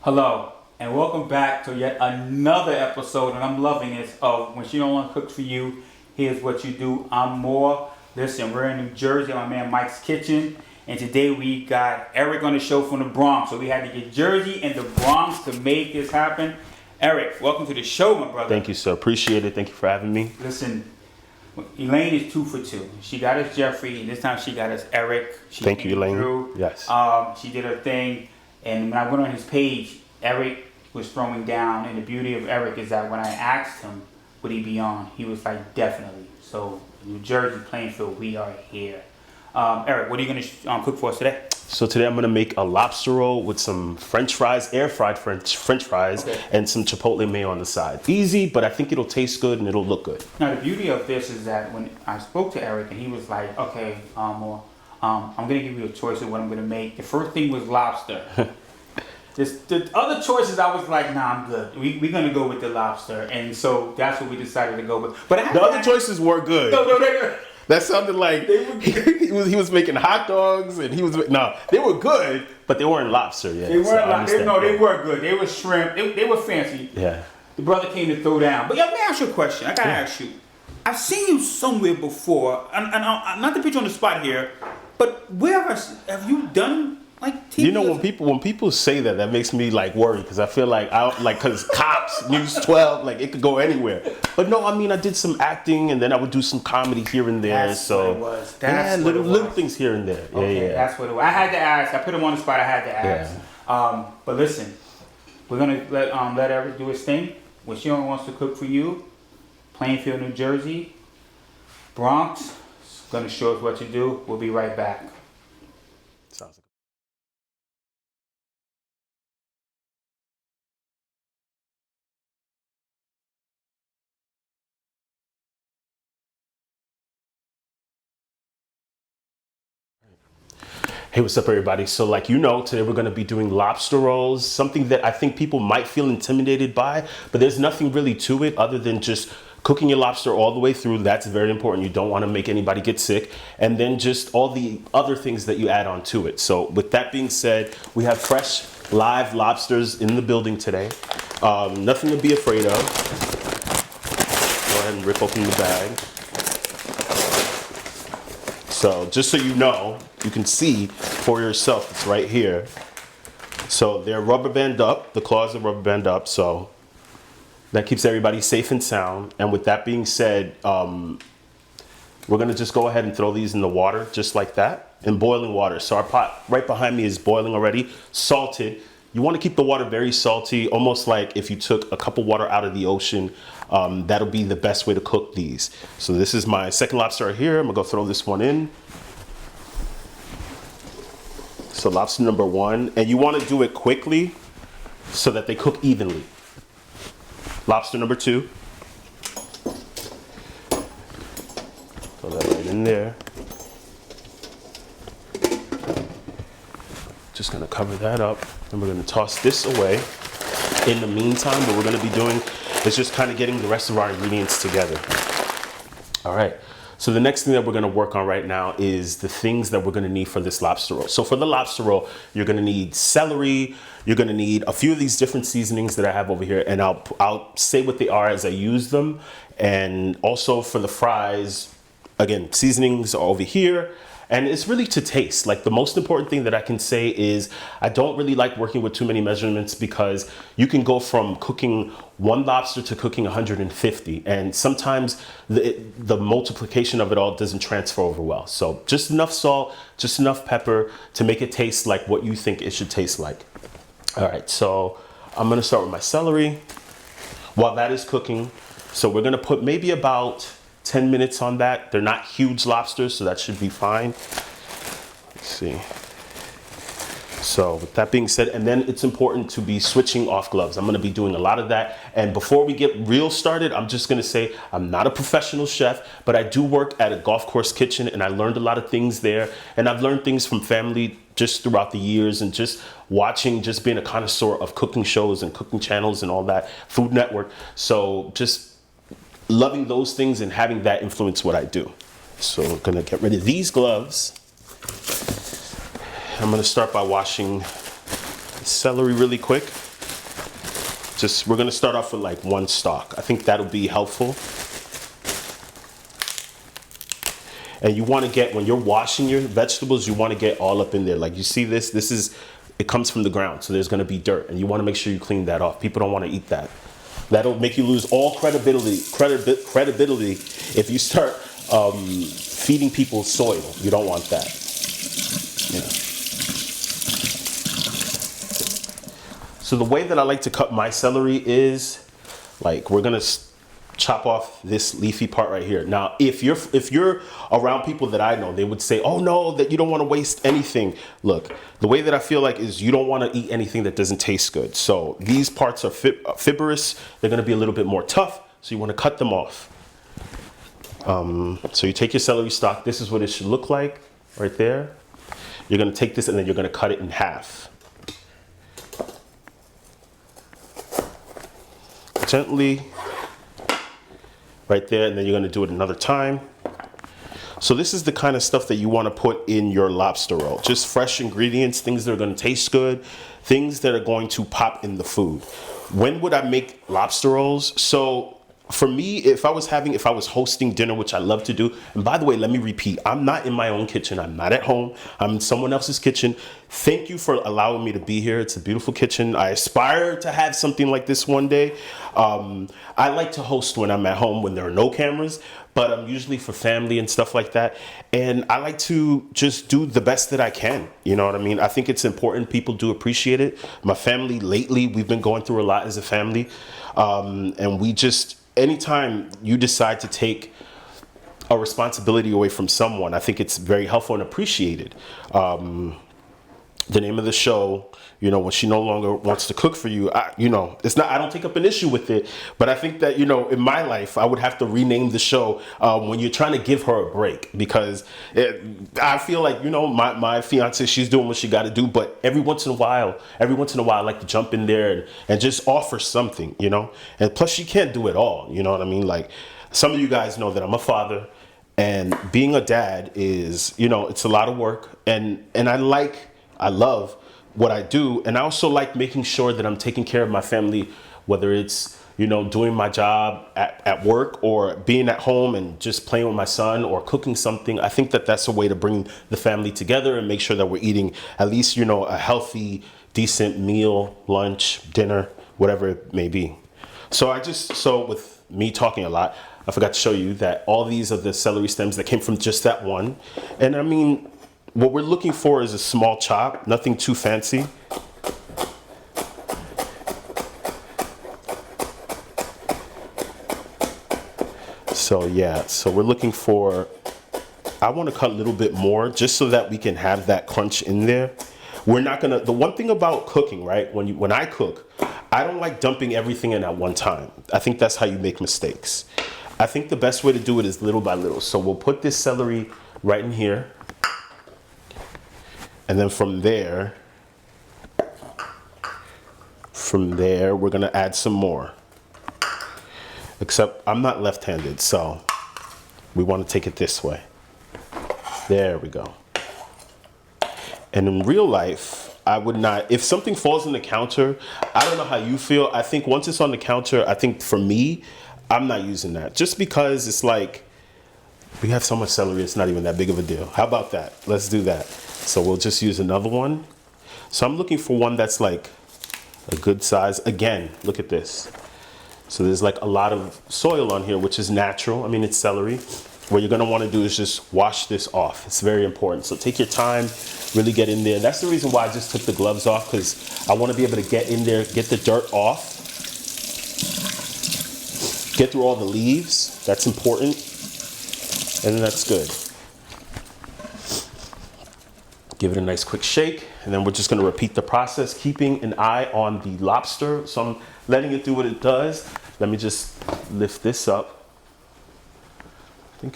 Hello, and welcome back to yet another episode, and I'm loving it, of When She Don't Want to Cook For You, Here's What You Do. I'm Moore. Listen, we're in New Jersey, my man Mike's Kitchen, and today we got Eric on the show from the Bronx, so we had to get Jersey and the Bronx to make this happen. Eric, welcome to the show, my brother. Thank you, sir. Appreciate it. Thank you for having me. Listen, Elaine is 2 for 2. She got us Jeffrey, and this time she got us Eric. Thank you, Elaine. Yes. She did her thing. And when I went on his page, Eric was throwing down. And the beauty of Eric is that when I asked him, would he be on? He was like, definitely. So, New Jersey, Plainfield, we are here. Eric, what are you going to cook for us today? So today I'm going to make a lobster roll with some French fries, air fried French fries, okay, and some Chipotle mayo on the side. Easy, but I think it'll taste good and it'll look good. Now, the beauty of this is that when I spoke to Eric and he was like, okay, I'm going to give you a choice of what I'm going to make. The first thing was lobster. The other choices, I was like, nah, I'm good. We're going to go with the lobster. And so that's what we decided to go with. But the other choices were good. No. That sounded like he was making hot dogs and they were good, but they weren't lobster yet. They weren't they were good. They were shrimp. They were fancy. Yeah. The brother came to throw down. But yeah, let me ask you a question. I got to ask you. I've seen you somewhere before, and not to put you on the spot here, but where have you done like TV? You know, when people say that makes me like worry, because I feel like because Cops, News 12, like it could go anywhere. But no, I mean, I did some acting, and then I would do some comedy here and there. That's what it was. That's little things here and there. Okay, yeah. That's what it was. I had to ask. I put him on the spot. I had to ask. Yeah. But listen, we're gonna let Eric do his thing. When She Only Wants to Cook For You, Plainfield, New Jersey, Bronx. Gonna show us what to do. We'll be right back. Sounds like. Hey, what's up, everybody? So like today we're going to be doing lobster rolls, something that I think people might feel intimidated by, but there's nothing really to it other than just cooking your lobster all the way through. That's very important. You don't want to make anybody get sick. And then just all the other things that you add on to it. So with that being said, we have fresh live lobsters in the building today. Nothing to be afraid of. Go ahead and rip open the bag. So just so you know, you can see for yourself, it's right here. So they're rubber band up, the claws are rubber band up, so that keeps everybody safe and sound. And with that being said, we're gonna just go ahead and throw these in the water just like that, in boiling water. So our pot right behind me is boiling already, salted. You wanna keep the water very salty, almost like if you took a cup of water out of the ocean. That'll be the best way to cook these. So this is my second lobster right here. I'm gonna go throw this one in. So lobster number 1, and you wanna do it quickly so that they cook evenly. Lobster number 2. Throw that right in there. Just gonna cover that up, and we're gonna toss this away. In the meantime, what we're gonna be doing is just kind of getting the rest of our ingredients together. All right, so the next thing that we're gonna work on right now is the things that we're gonna need for this lobster roll. So for the lobster roll, you're gonna need celery, you're gonna need a few of these different seasonings that I have over here, and I'll say what they are as I use them. And also for the fries, again, seasonings are over here. And it's really to taste. Like the most important thing that I can say is I don't really like working with too many measurements, because you can go from cooking 1 lobster to cooking 150. And sometimes the multiplication of it all doesn't transfer over well. So just enough salt, just enough pepper to make it taste like what you think it should taste like. All right, so I'm gonna start with my celery while that is cooking. So we're gonna put maybe about 10 minutes on that. They're not huge lobsters, so that should be fine. Let's see. So with that being said, and then it's important to be switching off gloves. I'm gonna be doing a lot of that. And before we get real started, I'm just gonna say I'm not a professional chef, but I do work at a golf course kitchen, and I learned a lot of things there. And I've learned things from family just throughout the years, and just watching, just being a connoisseur of cooking shows and cooking channels and all that, Food Network. So just loving those things and having that influence what I do. So I'm gonna get rid of these gloves. I'm gonna start by washing celery really quick. we're gonna start off with like 1 stalk. I think that'll be helpful. And you want to get, when you're washing your vegetables, you want to get all up in there. Like you see this it comes from the ground, so there's going to be dirt, and you want to make sure you clean that off. People don't want to eat that. That'll make you lose all credibility if you start feeding people soil. You don't want that. Yeah. So the way that I like to cut my celery is, like, we're gonna chop off this leafy part right here. Now, if you're around people that I know, they would say, oh no, that you don't want to waste anything. Look, the way that I feel like is you don't want to eat anything that doesn't taste good. So these parts are fibrous. They're going to be a little bit more tough. So you want to cut them off. So you take your celery stalk. This is what it should look like right there. You're going to take this and then you're going to cut it in half. Gently. Right there, and then you're gonna do it another time. So this is the kind of stuff that you wanna put in your lobster roll. Just fresh ingredients, things that are gonna taste good, things that are going to pop in the food. When would I make lobster rolls? So for me, if I was hosting dinner, which I love to do, and by the way, let me repeat, I'm not in my own kitchen. I'm not at home. I'm in someone else's kitchen. Thank you for allowing me to be here. It's a beautiful kitchen. I aspire to have something like this one day. I like to host when I'm at home, when there are no cameras, but I'm usually for family and stuff like that. And I like to just do the best that I can. You know what I mean? I think it's important. People do appreciate it. My family lately, we've been going through a lot as a family. And we just, anytime you decide to take a responsibility away from someone, I think it's very helpful and appreciated. The name of the show, you know, when she no longer wants to cook for you, I don't take up an issue with it, but I think that, you know, in my life, I would have to rename the show when you're trying to give her a break, because I feel like, you know, my fiance, she's doing what she got to do, but every once in a while, I like to jump in there and just offer something, you know, and plus she can't do it all, you know what I mean? Like, some of you guys know that I'm a father, and being a dad is, you know, it's a lot of work, and I love what I do, and I also like making sure that I'm taking care of my family, whether it's, you know, doing my job at work or being at home and just playing with my son or cooking something. I think that that's a way to bring the family together and make sure that we're eating at least, you know, a healthy, decent meal, lunch, dinner, whatever it may be. So with me talking a lot, I forgot to show you that all these are the celery stems that came from just that one. And I mean, what we're looking for is a small chop, nothing too fancy. So yeah, so we're looking for, I want to cut a little bit more just so that we can have that crunch in there. We're not gonna, the one thing about cooking, right? When I cook, I don't like dumping everything in at one time. I think that's how you make mistakes. I think the best way to do it is little by little. So we'll put this celery right in here. And then from there, we're gonna add some more. Except I'm not left-handed, so we wanna take it this way. There we go. And in real life, I would not, if something falls on the counter, I don't know how you feel. I think once it's on the counter, I think for me, I'm not using that. Just because it's like, we have so much celery, it's not even that big of a deal. How about that? Let's do that. So we'll just use another one. So I'm looking for one that's like a good size. Again, look at this. So there's like a lot of soil on here, which is natural. I mean, it's celery. What you're gonna wanna do is just wash this off. It's very important. So take your time, really get in there. That's the reason why I just took the gloves off, because I wanna be able to get in there, get the dirt off, get through all the leaves. That's important. And then that's good. Give it a nice quick shake, and then we're just gonna repeat the process, keeping an eye on the lobster. So I'm letting it do what it does. Let me just lift this up. I'm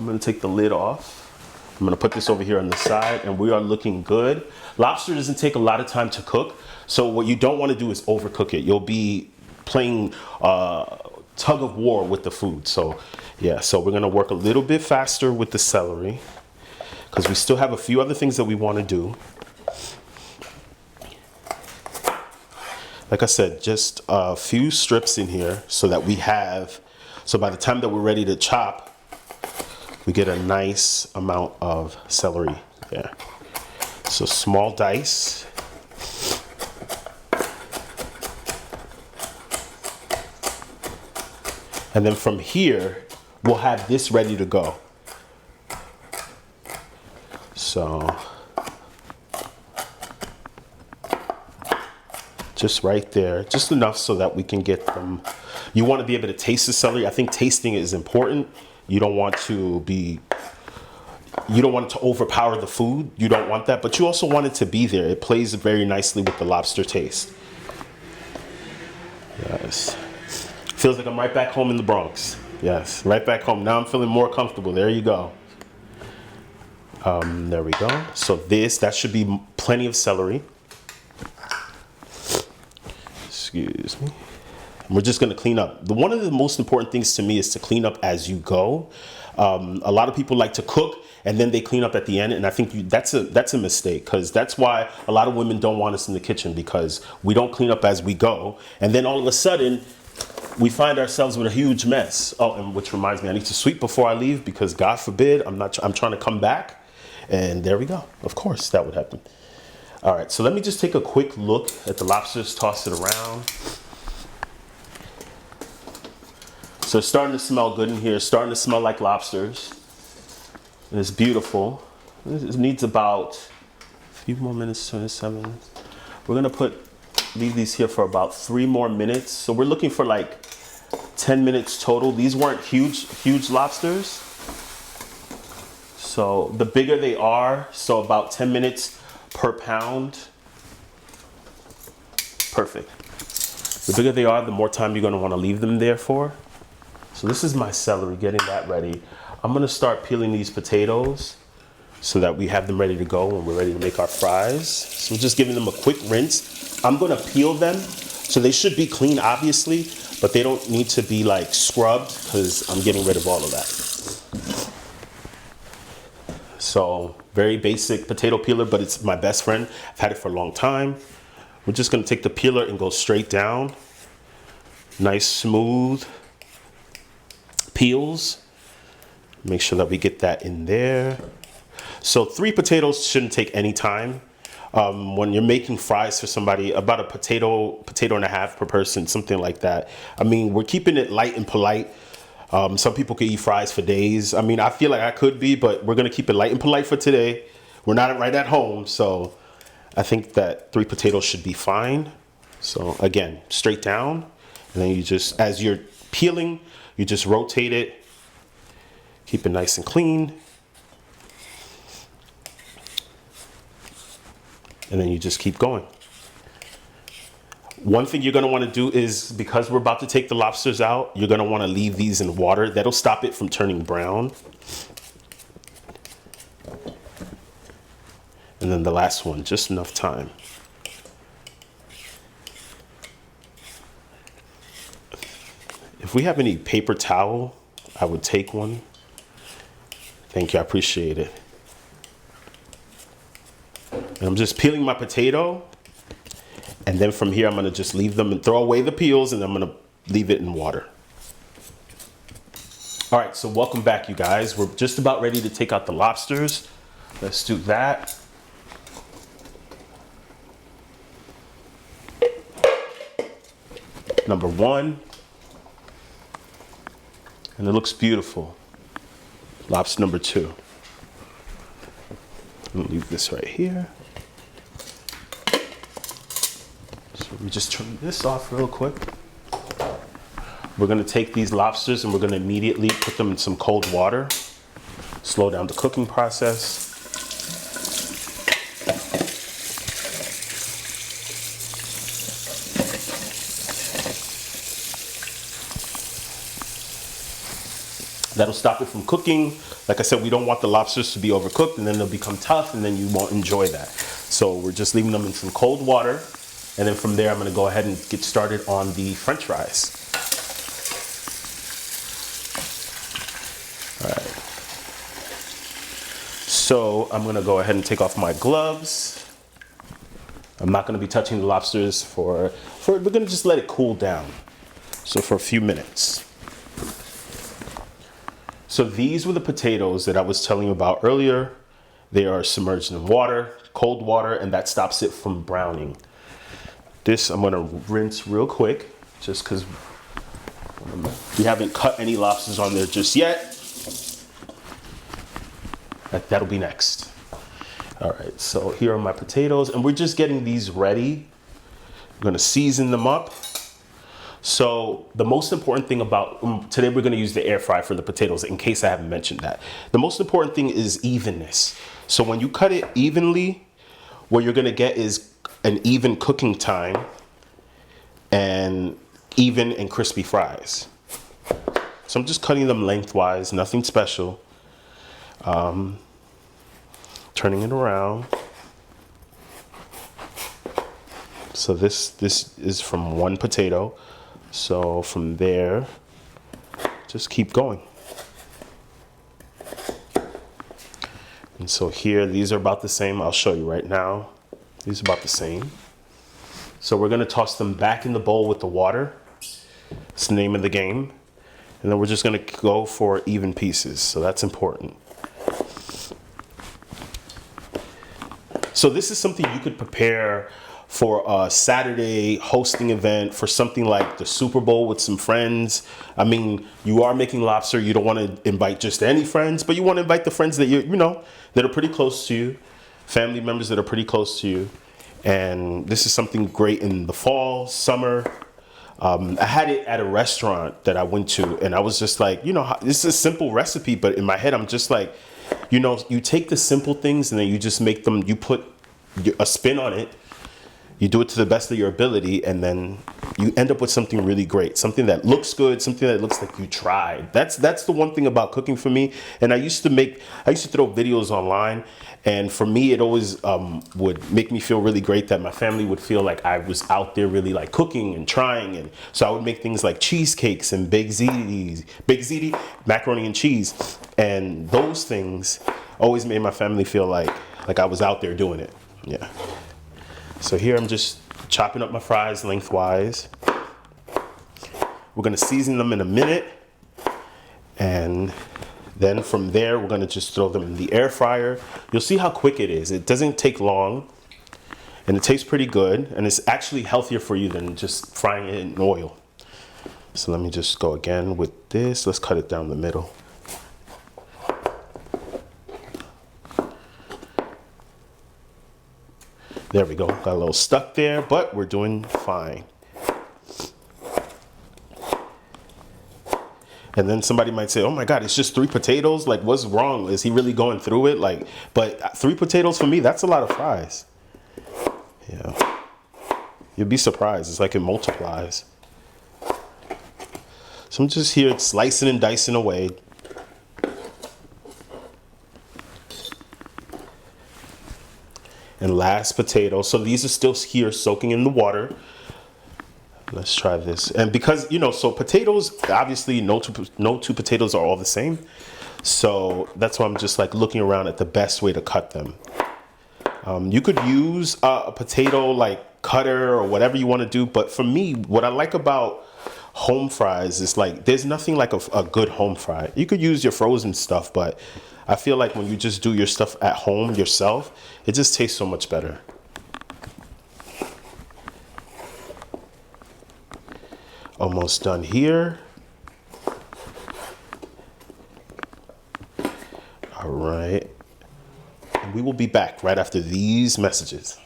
gonna take the lid off. I'm gonna put this over here on the side, and we are looking good. Lobster doesn't take a lot of time to cook, so what you don't wanna do is overcook it. You'll be playing tug of war with the food. So yeah, so we're gonna work a little bit faster with the celery, because we still have a few other things that we want to do. Like I said, just a few strips in here so that we have, so by the time that we're ready to chop, we get a nice amount of celery there. So small dice. And then from here, we'll have this ready to go. So just right there, just enough so that we can get them. You want to be able to taste the celery. I think tasting is important. You don't want to overpower the food. You don't want that, but you also want it to be there. It plays very nicely with the lobster taste. Yes. Feels like I'm right back home in the Bronx. Yes, right back home. Now I'm feeling more comfortable. There you go. There we go. So that should be plenty of celery. Excuse me. And we're just going to clean up. One of the most important things to me is to clean up as you go. A lot of people like to cook and then they clean up at the end, and I think that's a mistake, because that's why a lot of women don't want us in the kitchen, because we don't clean up as we go, and then all of a sudden we find ourselves with a huge mess. Oh, and which reminds me, I need to sweep before I leave, because God forbid I'm trying to come back, and there we go. Of course that would happen. All right, so let me just take a quick look at the lobsters, toss it around. So it's starting to smell good in here. It's starting to smell like lobsters. And it's beautiful. It needs about a few more minutes, 27. We're gonna leave these here for about 3 more minutes. So we're looking for like 10 minutes total. These weren't huge lobsters. So the bigger they are, so about 10 minutes per pound. Perfect. The bigger they are, the more time you're gonna wanna leave them there for. So this is my celery, getting that ready. I'm gonna start peeling these potatoes so that we have them ready to go when we're ready to make our fries. So we're just giving them a quick rinse. I'm gonna peel them, so they should be clean, obviously, but they don't need to be like scrubbed, because I'm getting rid of all of that. So very basic potato peeler, but it's my best friend. I've had it for a long time. We're just gonna take the peeler and go straight down. Nice, smooth peels. Make sure that we get that in there. So 3 potatoes shouldn't take any time. When you're making fries for somebody, about a potato and a half per person, something like that. I mean, we're keeping it light and polite. Some people could eat fries for days. I mean, I feel like I could be, but we're gonna keep it light and polite for today. We're not right at home, so I think that 3 potatoes should be fine. So again, straight down, and then you just, as you're peeling, you just rotate it. Keep it nice and clean. And then you just keep going. One thing you're gonna wanna do is, because we're about to take the lobsters out, you're gonna wanna leave these in water. That'll stop it from turning brown. And then the last one, just enough time. If we have any paper towel, I would take one. Thank you, I appreciate it. And I'm just peeling my potato. And then from here, I'm gonna just leave them and throw away the peels, and I'm gonna leave it in water. All right, so welcome back, you guys. We're just about ready to take out the lobsters. Let's do that. Number 1. And it looks beautiful. Lobster number 2. I'm gonna leave this right here. So let me just turn this off real quick. We're gonna take these lobsters and we're gonna immediately put them in some cold water. Slow down the cooking process. That'll stop it from cooking. Like I said, we don't want the lobsters to be overcooked, and then they'll become tough, and then you won't enjoy that. So we're just leaving them in some cold water, and then from there I'm gonna go ahead and get started on the French fries. All right. So I'm gonna go ahead and take off my gloves. I'm not gonna be touching the lobsters we're gonna just let it cool down. So for a few minutes. So these were the potatoes that I was telling you about earlier. They are submerged in water, cold water, and that stops it from browning. This I'm gonna rinse real quick, just because we haven't cut any lobsters on there just yet. That'll be next. All right, so here are my potatoes, and we're just getting these ready. I'm gonna season them up. So the most important thing about, today we're gonna use the air fry for the potatoes in case I haven't mentioned that. The most important thing is evenness. So when you cut it evenly, what you're gonna get is an even cooking time and even and crispy fries. So I'm just cutting them lengthwise, nothing special. Turning it around. So this is from one potato. So from there, just keep going. And so here, these are about the same. I'll show you right now. These are about the same. So we're gonna toss them back in the bowl with the water. It's the name of the game. And then we're just gonna go for even pieces. So that's important. So this is something you could prepare for a Saturday hosting event, for something like the Super Bowl with some friends. I mean, you are making lobster. You don't want to invite just any friends, but you want to invite the friends that you know, that are pretty close to you, family members that are pretty close to you. And this is something great in the fall, summer. I had it at a restaurant that I went to, and I was just like, you know, this is a simple recipe, but in my head, I'm just like, you know, you take the simple things and then you just make them, you put a spin on it, you do it to the best of your ability, and then you end up with something really great, something that looks good, something that looks like you tried. That's the one thing about cooking for me. And I used to throw videos online, and for me, it always would make me feel really great that my family would feel like I was out there really like cooking and trying. And so I would make things like cheesecakes and baked ziti, macaroni and cheese. And those things always made my family feel like I was out there doing it. Yeah. So here I'm just chopping up my fries lengthwise. We're gonna season them in a minute, and then from there we're gonna just throw them in the air fryer. You'll see how quick it is. It doesn't take long, and it tastes pretty good, and it's actually healthier for you than just frying it in oil. So let me just go again with this. Let's cut it down the middle. There we go, got a little stuck there, but we're doing fine. And then somebody might say, oh my God, it's just 3 potatoes? Like, what's wrong? Is he really going through it? Like, but 3 potatoes for me, that's a lot of fries. Yeah, you'll be surprised, it's like it multiplies. So I'm just here slicing and dicing away. And last potato. So these are still here soaking in the water. Let's try this. And because, you know, so potatoes, obviously no two potatoes are all the same. So that's why I'm just like looking around at the best way to cut them. You could use a potato like cutter or whatever you want to do. But for me, what I like about home fries is like, there's nothing like a good home fry. You could use your frozen stuff, but I feel like when you just do your stuff at home yourself, it just tastes so much better. Almost done here. All right. And we will be back right after these messages.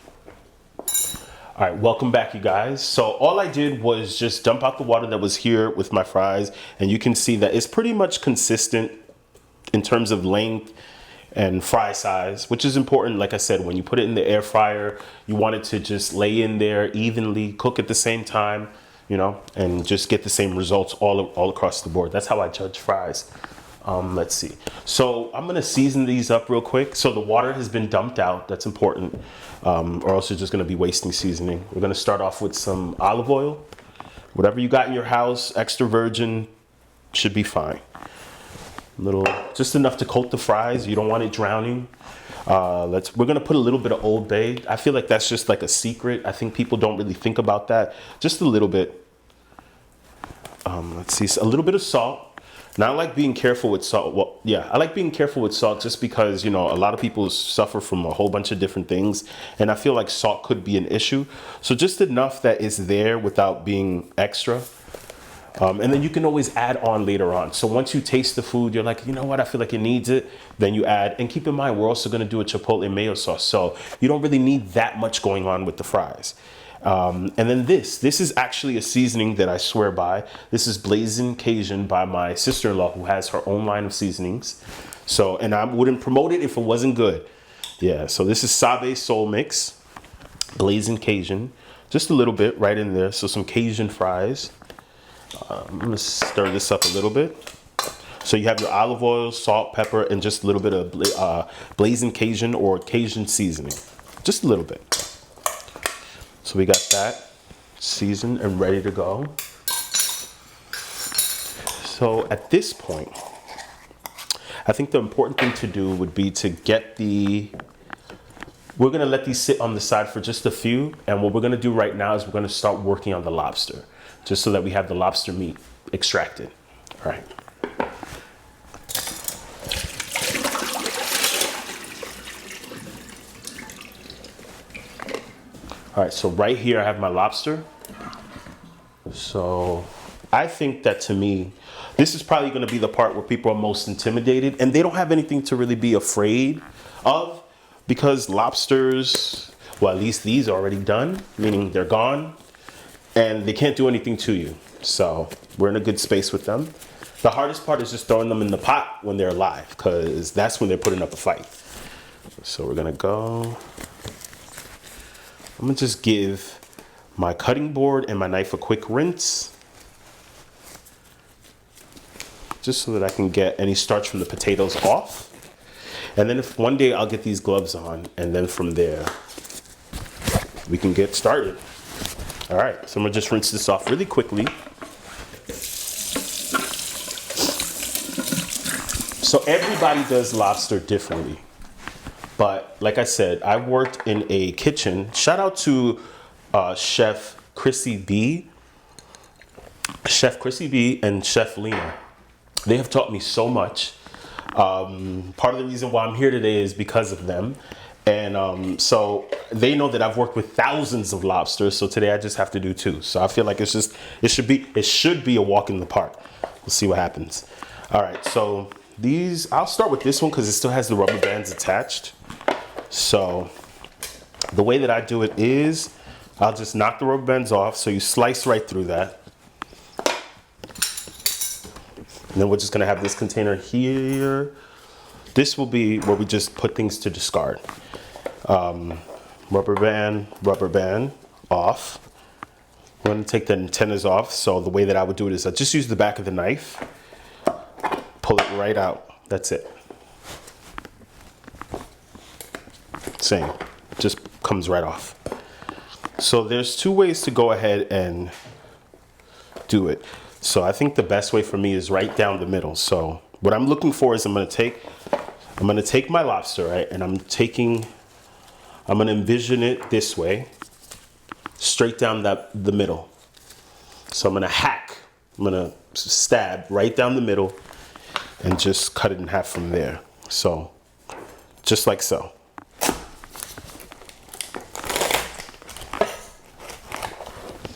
All right, welcome back, you guys. So all I did was just dump out the water that was here with my fries, and you can see that it's pretty much consistent in terms of length and fry size, which is important. Like I said, when you put it in the air fryer, you want it to just lay in there evenly, cook at the same time, you know, and just get the same results all across the board. That's how I judge fries. Let's see. So I'm gonna season these up real quick. So the water has been dumped out. That's important, or else you're just gonna be wasting seasoning. We're gonna start off with some olive oil. Whatever you got in your house, extra virgin should be fine. Little, just enough to coat the fries. You don't want it drowning. We're gonna put a little bit of Old Bay. I feel like that's just like a secret. I think people don't really think about that. Just a little bit. Let's see, a little bit of salt. Now I like being careful with salt. Well, yeah, I like being careful with salt just because, you know, a lot of people suffer from a whole bunch of different things. And I feel like salt could be an issue. So just enough that is there without being extra. And then you can always add on later on. So once you taste the food, you're like, you know what, I feel like it needs it. Then you add, and keep in mind, we're also gonna do a Chipotle mayo sauce. So you don't really need that much going on with the fries. And then this is actually a seasoning that I swear by. This is Blazing Cajun by my sister-in-law, who has her own line of seasonings. So, and I wouldn't promote it if it wasn't good. Yeah, so this is Sabe Soul Mix, Blazing Cajun. Just a little bit right in there. So some Cajun fries. I'm gonna stir this up a little bit. So you have your olive oil, salt, pepper, and just a little bit of Blazing Cajun or Cajun seasoning. Just a little bit. So we got that seasoned and ready to go. So at this point, I think the important thing to do would be to get we're gonna let these sit on the side for just a few. And what we're gonna do right now is we're gonna start working on the lobster, just so that we have the lobster meat extracted. All right. All right, so right here I have my lobster. So I think that, to me, this is probably gonna be the part where people are most intimidated, and they don't have anything to really be afraid of, because lobsters, well, at least these are already done, meaning they're gone, and they can't do anything to you. So we're in a good space with them. The hardest part is just throwing them in the pot when they're alive, because that's when they're putting up a fight. So we're gonna go. I'm gonna just give my cutting board and my knife a quick rinse, just so that I can get any starch from the potatoes off. And then if one day I'll get these gloves on, and then from there we can get started. All right, so I'm gonna just rinse this off really quickly. So everybody does lobster differently. But like I said, I worked in a kitchen. Shout out to Chef Chrissy B and Chef Lena. They have taught me so much. Part of the reason why I'm here today is because of them. And so they know that I've worked with thousands of lobsters. So today I just have to do 2. So I feel like it should be a walk in the park. We'll see what happens. All right, so I'll start with this one because it still has the rubber bands attached. So the way that I do it is I'll just knock the rubber bands off. So you slice right through that. And then we're just gonna have this container here. This will be where we just put things to discard. Rubber band off. We're gonna take the antennas off. So the way that I would do it is I just use the back of the knife, pull it right out. That's it. Same, just comes right off. So there's 2 ways to go ahead and do it. So I think the best way for me is right down the middle. So what I'm looking for is I'm gonna take my lobster, right? And I'm gonna envision it this way, straight down the middle. So I'm gonna stab right down the middle and just cut it in half from there. So just like so.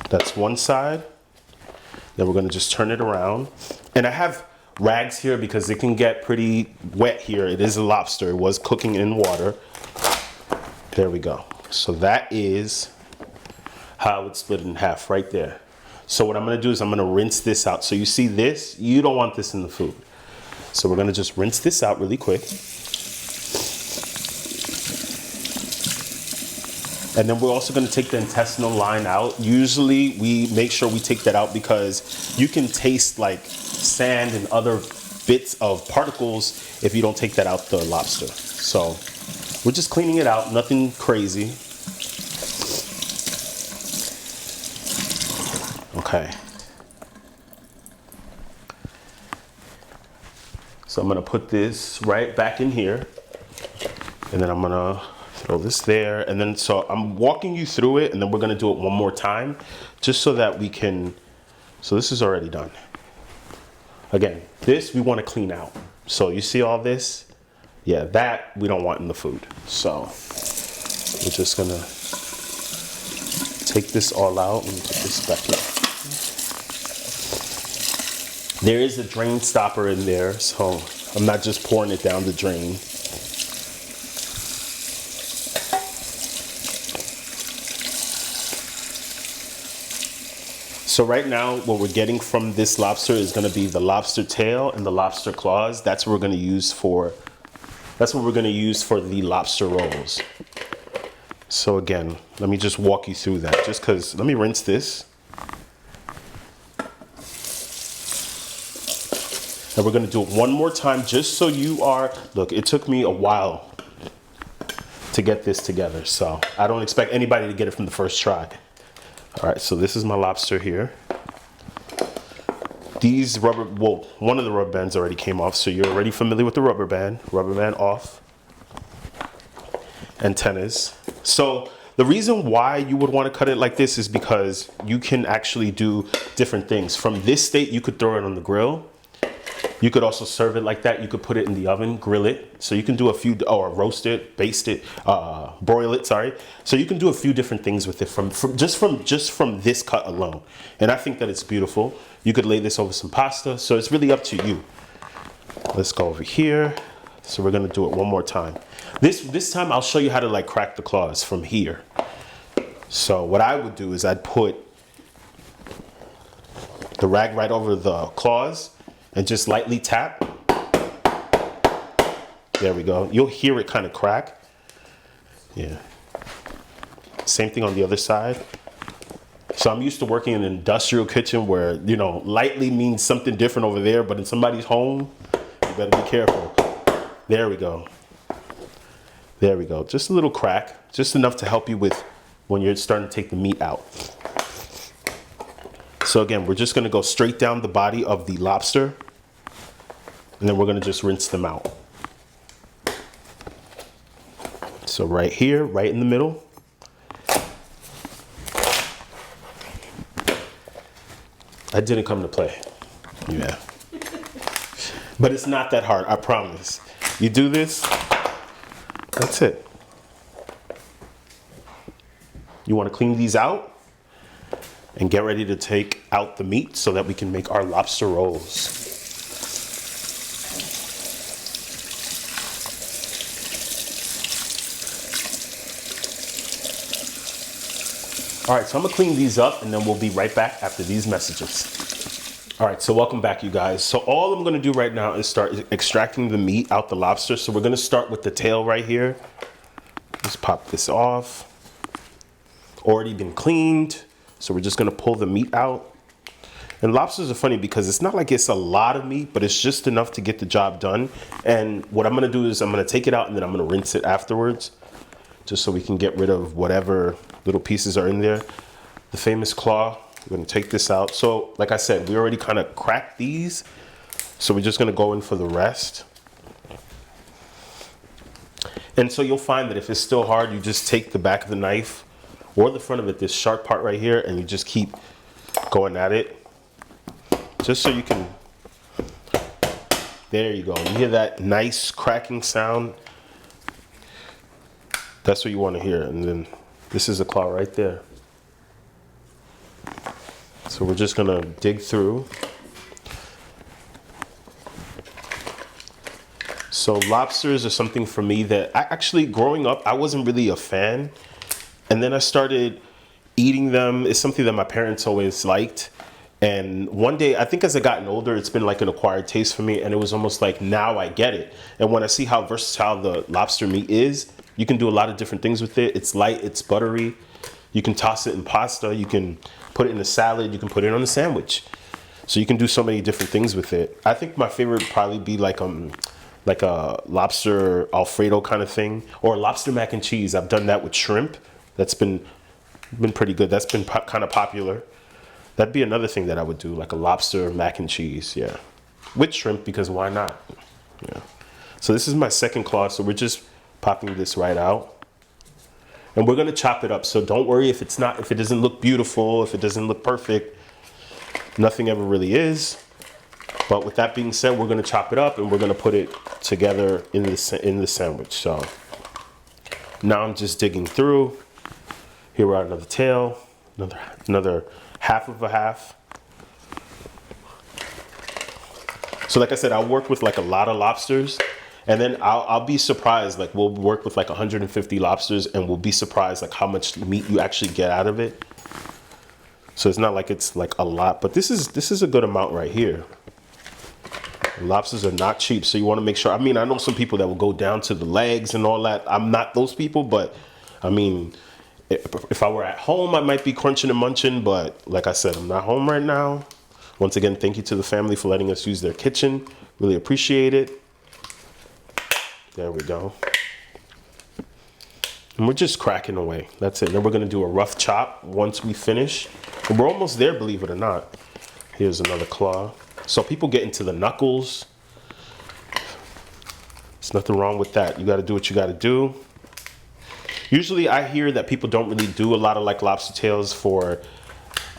That's one side. Then we're gonna just turn it around. And I have rags here because it can get pretty wet here. It is a lobster, it was cooking in water. There we go. So that is how I would split it in half right there. So what I'm gonna do is I'm gonna rinse this out. So you see this, you don't want this in the food. So we're gonna just rinse this out really quick. And then we're also gonna take the intestinal line out. Usually we make sure we take that out because you can taste like sand and other bits of particles if you don't take that out the lobster. So we're just cleaning it out, nothing crazy. Okay. So I'm gonna put this right back in here. And then I'm gonna throw this there. And then, so I'm walking you through it, and then we're gonna do it one more time, just so that we can, so this is already done. Again, this we wanna clean out. So you see all this? Yeah, that we don't want in the food. So we're just gonna take this all out and put this back in. There is a drain stopper in there, so I'm not just pouring it down the drain. So right now, what we're getting from this lobster is gonna be the lobster tail and the lobster claws. That's what we're gonna use for, the lobster rolls. So again, let me just walk you through that, just cause, let me rinse this. And we're gonna do it one more time, just so you are, look, it took me a while to get this together, so I don't expect anybody to get it from the first try. All right, so this is my lobster here. These rubber, well, one of the rubber bands already came off, so you're already familiar with the rubber band off. Antennas. So the reason why you would want to cut it like this is because you can actually do different things. From this state, you could throw it on the grill. You could also serve it like that. You could put it in the oven, grill it. So you can do a few, or roast it, baste it, broil it, sorry. So you can do a few different things with it just from this cut alone. And I think that it's beautiful. You could lay this over some pasta. So it's really up to you. Let's go over here. So we're gonna do it one more time. This time I'll show you how to like crack the claws from here. So what I would do is I'd put the rag right over the claws and just lightly tap. There we go. You'll hear it kind of crack. Yeah. Same thing on the other side. So I'm used to working in an industrial kitchen where, you know, lightly means something different over there, but in somebody's home, you better be careful. There we go. There we go. Just a little crack, just enough to help you with when you're starting to take the meat out. So again, we're just gonna go straight down the body of the lobster, and then we're gonna just rinse them out. So right here, right in the middle. I didn't come to play. Yeah. But it's not that hard, I promise. You do this, that's it. You wanna clean these out and get ready to take out the meat so that we can make our lobster rolls. All right, so I'm gonna clean these up and then we'll be right back after these messages. All right, so welcome back, you guys. So all I'm gonna do right now is start extracting the meat out the lobster. So we're gonna start with the tail right here. Just pop this off. Already been cleaned. So we're just gonna pull the meat out. And lobsters are funny because it's not like it's a lot of meat, but it's just enough to get the job done. And what I'm gonna do is I'm gonna take it out and then I'm gonna rinse it afterwards, just so we can get rid of whatever little pieces are in there. The famous claw, we're gonna take this out. So like I said, we already kind of cracked these. So we're just gonna go in for the rest. And so you'll find that if it's still hard, you just take the back of the knife or the front of it, this sharp part right here, and you just keep going at it. Just so you can, there you go. You hear that nice cracking sound? That's what you want to hear. And then this is a claw right there. So we're just gonna dig through. So lobsters are something for me that I actually, growing up, I wasn't really a fan. And then I started eating them. It's something that my parents always liked. And one day, I think as I gotten older, it's been like an acquired taste for me. And it was almost like, now I get it. And when I see how versatile the lobster meat is, you can do a lot of different things with it. It's light, it's buttery. You can toss it in pasta. You can put it in a salad. You can put it on a sandwich. So you can do so many different things with it. I think my favorite would probably be like a lobster Alfredo kind of thing, or lobster mac and cheese. I've done that with shrimp. That's been pretty good. That's been kind of popular. That'd be another thing that I would do, like a lobster mac and cheese, yeah. With shrimp, because why not? Yeah. So this is my second claw, so we're just Popping this right out. And we're gonna chop it up. So don't worry if it doesn't look beautiful, if it doesn't look perfect. Nothing ever really is. But with that being said, we're gonna chop it up and we're gonna put it together in the sandwich. So now I'm just digging through. Here we're at another tail, another half of a half. So like I said, I'll work with like a lot of lobsters, and then I'll be surprised. Like we'll work with like 150 lobsters, and we'll be surprised like how much meat you actually get out of it. So it's not like it's like a lot, but this is a good amount right here. Lobsters are not cheap, so you want to make sure. I mean, I know some people that will go down to the legs and all that. I'm not those people, but I mean, if I were at home, I might be crunching and munching, but like I said, I'm not home right now. Once again, thank you to the family for letting us use their kitchen. Really appreciate it. There we go. And we're just cracking away. That's it. Then we're gonna do a rough chop once we finish. And we're almost there, believe it or not. Here's another claw. So people get into the knuckles. There's nothing wrong with that. You gotta do what you gotta do. Usually I hear that people don't really do a lot of like lobster tails for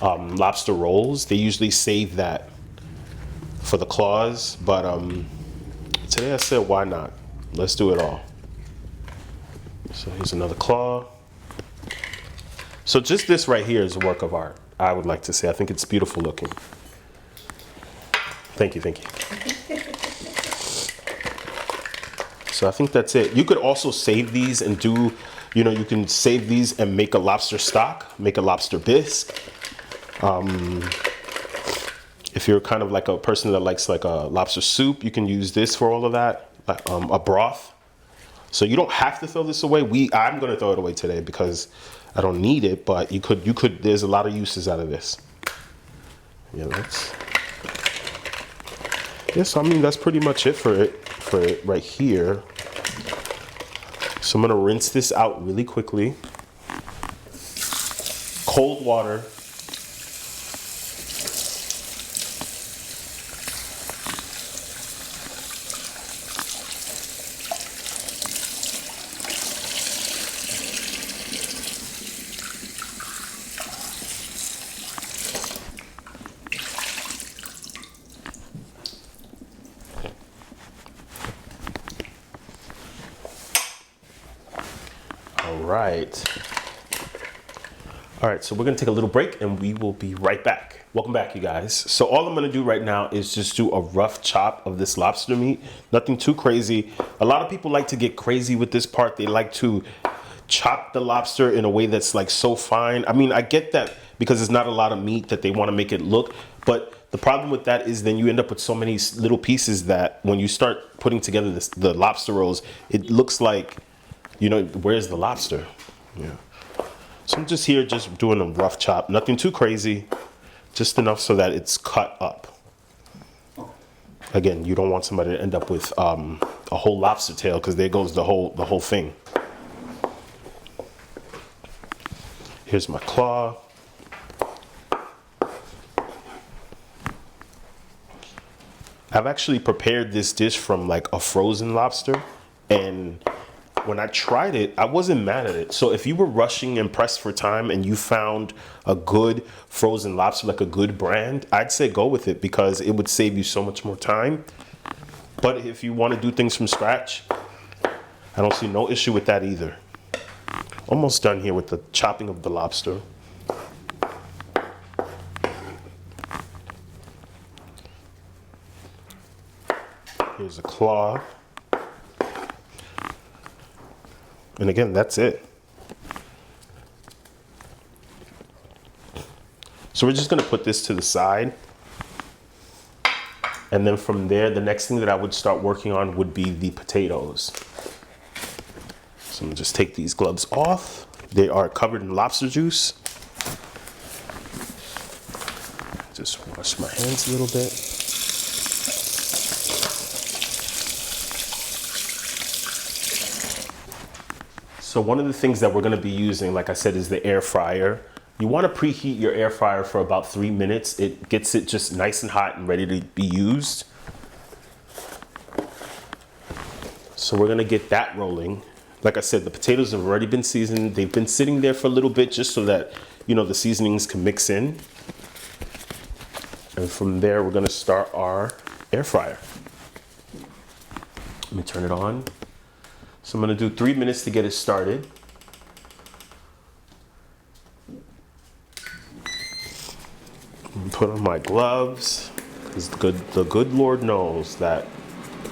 lobster rolls. They usually save that for the claws, but today I said why not? Let's do it all. So here's another claw. So just this right here is a work of art, I would like to say. I think it's beautiful looking. Thank you, thank you. So I think that's it. You could also save these and do, you know, you can save these and make a lobster stock, make a lobster bisque. If you're kind of like a person that likes like a lobster soup, you can use this for all of that, a broth. So you don't have to throw this away. I'm gonna throw it away today because I don't need it, but you could, there's a lot of uses out of this. Yeah, so I mean, that's pretty much it for it right here. So I'm gonna rinse this out really quickly. Cold water. All right, so we're gonna take a little break and we will be right back. Welcome back, you guys. So all I'm gonna do right now is just do a rough chop of this lobster meat. Nothing too crazy. A lot of people like to get crazy with this part. They like to chop the lobster in a way that's like so fine. I mean, I get that because there's not a lot of meat that they wanna make it look, but the problem with that is then you end up with so many little pieces that when you start putting together the lobster rolls, it looks like, you know, where's the lobster? Yeah. So I'm just here just doing a rough chop. Nothing too crazy, just enough so that it's cut up. Again, you don't want somebody to end up with a whole lobster tail because there goes the whole thing. Here's my claw. I've actually prepared this dish from like a frozen lobster, and when I tried it, I wasn't mad at it. So if you were rushing and pressed for time and you found a good frozen lobster, like a good brand, I'd say go with it because it would save you so much more time. But if you want to do things from scratch, I don't see no issue with that either. Almost done here with the chopping of the lobster. Here's a claw. And again, that's it. So we're just gonna put this to the side. And then from there, the next thing that I would start working on would be the potatoes. So I'm gonna just take these gloves off. They are covered in lobster juice. Just wash my hands a little bit. So one of the things that we're gonna be using, like I said, is the air fryer. You wanna preheat your air fryer for about 3 minutes. It gets it just nice and hot and ready to be used. So we're gonna get that rolling. Like I said, the potatoes have already been seasoned. They've been sitting there for a little bit just so that, you know, the seasonings can mix in. And from there, we're gonna start our air fryer. Let me turn it on. So I'm gonna do 3 minutes to get it started. Put on my gloves, because the good Lord knows that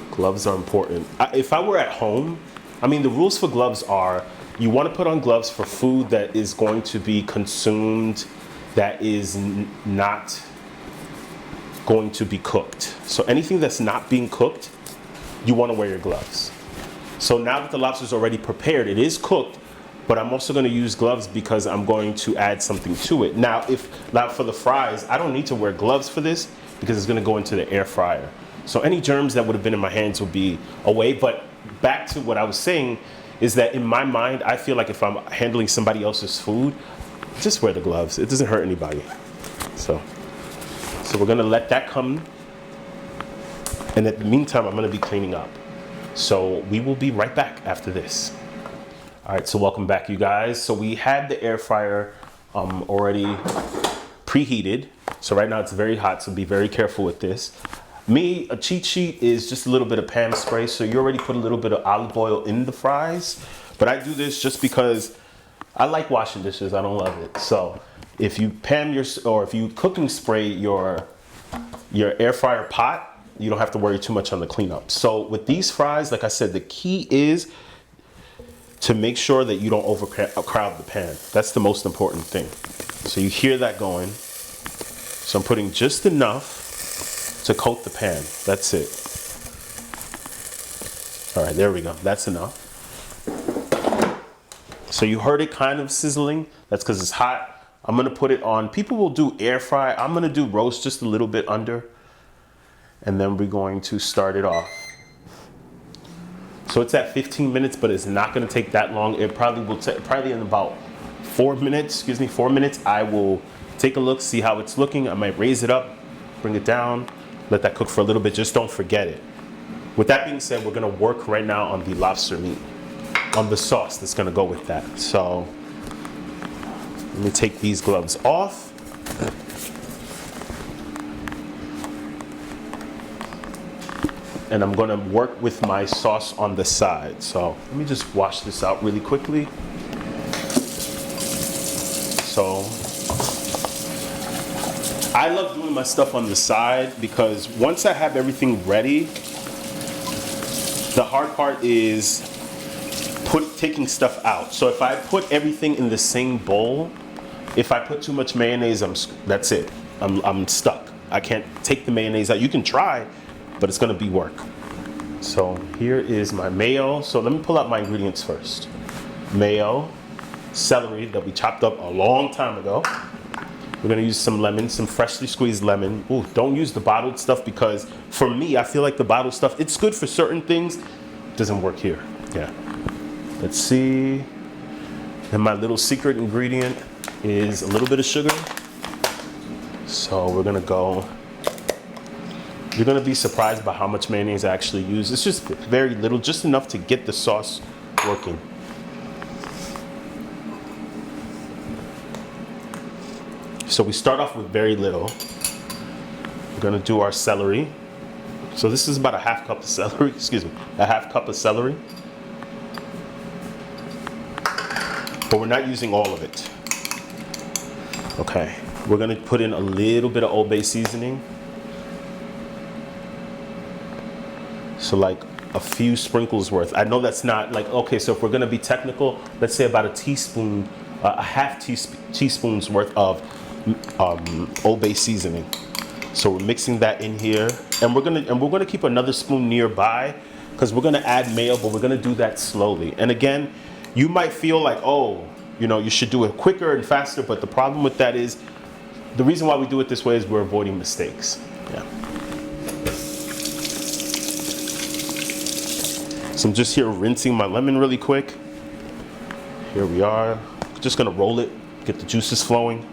gloves are important. If I were at home, I mean, the rules for gloves are you want to put on gloves for food that is going to be consumed, that is not going to be cooked. So anything that's not being cooked, you want to wear your gloves. So now that the lobster is already prepared, it is cooked, but I'm also going to use gloves because I'm going to add something to it. Now, for the fries, I don't need to wear gloves for this because it's going to go into the air fryer. So any germs that would have been in my hands will be away. But back to what I was saying is that in my mind, I feel like if I'm handling somebody else's food, just wear the gloves. It doesn't hurt anybody. So we're going to let that come. And in the meantime, I'm going to be cleaning up. So we will be right back after this. All right, so welcome back, you guys. So we had the air fryer already preheated. So right now it's very hot, so be very careful with this. A cheat sheet is just a little bit of Pam spray. So you already put a little bit of olive oil in the fries. But I do this just because I like washing dishes. I don't love it. So if you if you cooking spray your air fryer pot, you don't have to worry too much on the cleanup. So with these fries, like I said, the key is to make sure that you don't overcrowd the pan. That's the most important thing. So you hear that going. So I'm putting just enough to coat the pan. That's it. All right, there we go. That's enough. So you heard it kind of sizzling. That's because it's hot. I'm gonna put it on. People will do air fry. I'm gonna do roast just a little bit under. And then we're going to start it off. So it's at 15 minutes, but it's not gonna take that long. It probably will take, probably in about 4 minutes, I will take a look, see how it's looking. I might raise it up, bring it down, let that cook for a little bit. Just don't forget it. With that being said, we're gonna work right now on the lobster meat, on the sauce that's gonna go with that. So let me take these gloves off. And I'm gonna work with my sauce on the side. So let me just wash this out really quickly. So I love doing my stuff on the side because once I have everything ready, the hard part is taking stuff out. So if I put everything in the same bowl, if I put too much mayonnaise, that's it. I'm stuck. I can't take the mayonnaise out. You can try, but it's gonna be work. So here is my mayo. So let me pull out my ingredients first. Mayo, celery that we chopped up a long time ago. We're gonna use some lemon, some freshly squeezed lemon. Ooh, don't use the bottled stuff because for me, I feel like the bottled stuff, it's good for certain things, doesn't work here. Yeah. Let's see. And my little secret ingredient is a little bit of sugar. So we're gonna go. You're gonna be surprised by how much mayonnaise I actually use. It's just very little, just enough to get the sauce working. So we start off with very little. We're gonna do our celery. So this is about a half cup of celery, a half cup of celery. But we're not using all of it. Okay, we're gonna put in a little bit of Old Bay seasoning. So like a few sprinkles worth. I know that's not like, okay, so if we're gonna be technical, let's say about a teaspoon, a half teaspoon's worth of Old Bay seasoning. So we're mixing that in here. And we're gonna keep another spoon nearby because we're gonna add mayo, but we're gonna do that slowly. And again, you might feel like, oh, you know, you should do it quicker and faster, but the problem with that is, the reason why we do it this way is we're avoiding mistakes. Yeah. So I'm just here rinsing my lemon really quick. Here we are. Just gonna roll it, get the juices flowing.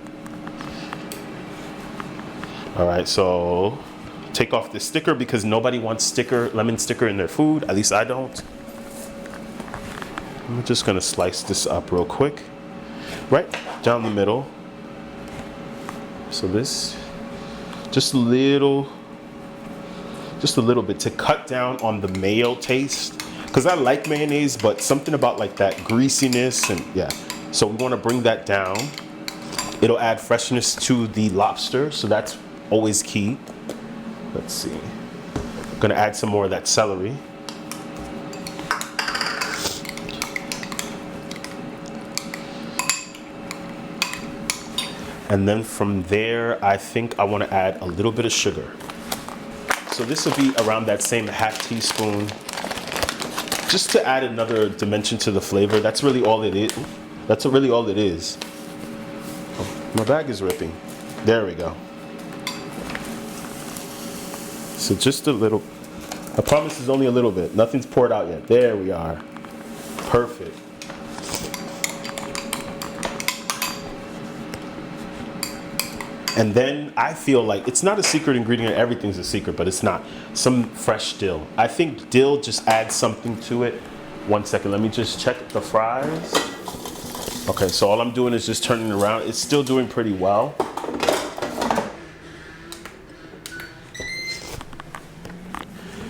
All right, so take off this sticker because nobody wants lemon sticker in their food. At least I don't. I'm just gonna slice this up real quick, right down the middle. So this, just a little bit to cut down on the mayo taste, because I like mayonnaise, but something about like that greasiness, and yeah. So we want to bring that down. It'll add freshness to the lobster, so that's always key. Let's see. I'm gonna add some more of that celery. And then from there, I think I want to add a little bit of sugar. So this will be around that same ½ teaspoon, just to add another dimension to the flavor. That's really all it is. That's really all it is. Oh, my bag is ripping. There we go. So just a little. I promise it's only a little bit. Nothing's poured out yet. There we are. Perfect. And then I feel like it's not a secret ingredient. Everything's a secret, but it's not. Some fresh dill. I think dill just adds something to it. 1 second, let me just check the fries. Okay, so all I'm doing is just turning it around. It's still doing pretty well.